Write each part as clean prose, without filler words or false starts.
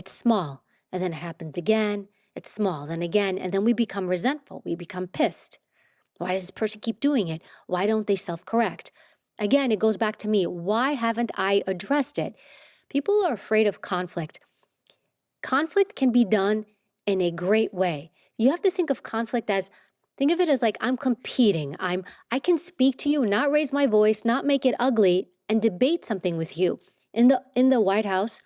It's small, and then it happens again. It's small, then again, and then we become resentful. We become pissed. Why does this person keep doing it? Why don't they self correct? Again, it goes back to me. Why haven't I addressed it? People are afraid of conflict. Conflict can be done in a great way. You have to think of it as like I'm competing. I can speak to you, not raise my voice, not make it ugly, and debate something with you. In the White House,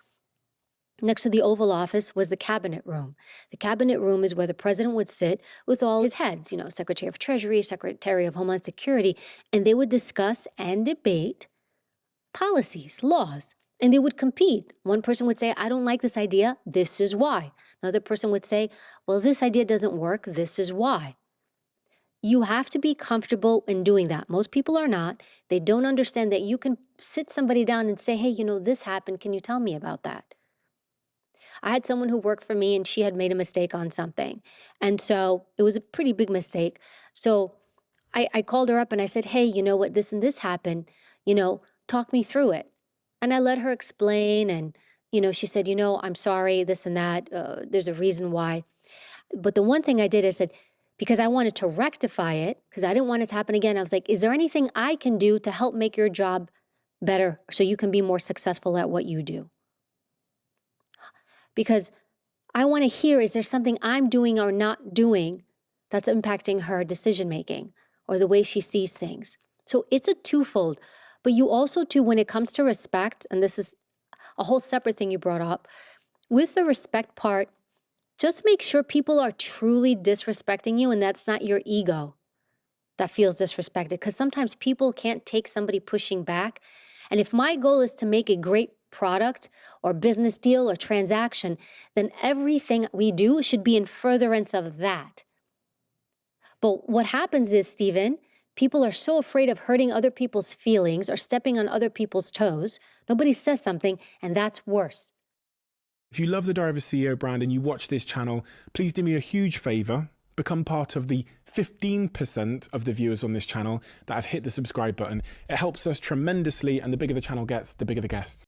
next to the Oval Office was the cabinet room. The cabinet room is where the president would sit with all his heads, Secretary of Treasury, Secretary of Homeland Security, and they would discuss and debate policies, laws, and they would compete. One person would say, I don't like this idea. This is why. Another person would say, well, this idea doesn't work. This is why. You have to be comfortable in doing that. Most people are not. They don't understand that you can sit somebody down and say, hey, this happened. Can you tell me about that? I had someone who worked for me and she had made a mistake on something. And so it was a pretty big mistake. So I called her up and I said, hey, you know what, this and this happened, talk me through it. And I let her explain. And, she said, I'm sorry, this and that. There's a reason why. But the one thing I did, I said, because I wanted to rectify it, because I didn't want it to happen again. I was like, is there anything I can do to help make your job better so you can be more successful at what you do? Because I want to hear, is there something I'm doing or not doing that's impacting her decision making or the way she sees things? So it's a twofold. But you also, too, when it comes to respect, and this is a whole separate thing you brought up, with the respect part, just make sure people are truly disrespecting you and that's not your ego that feels disrespected. Because sometimes people can't take somebody pushing back. And if my goal is to make a great product or business deal or transaction, then everything we do should be in furtherance of that. But what happens is, Stephen, people are so afraid of hurting other people's feelings or stepping on other people's toes. Nobody says something, and that's worse. If you love the Diary of a CEO brand and you watch this channel, please do me a huge favor. Become part of the 15% of the viewers on this channel that have hit the subscribe button. It helps us tremendously, and the bigger the channel gets, the bigger the guests.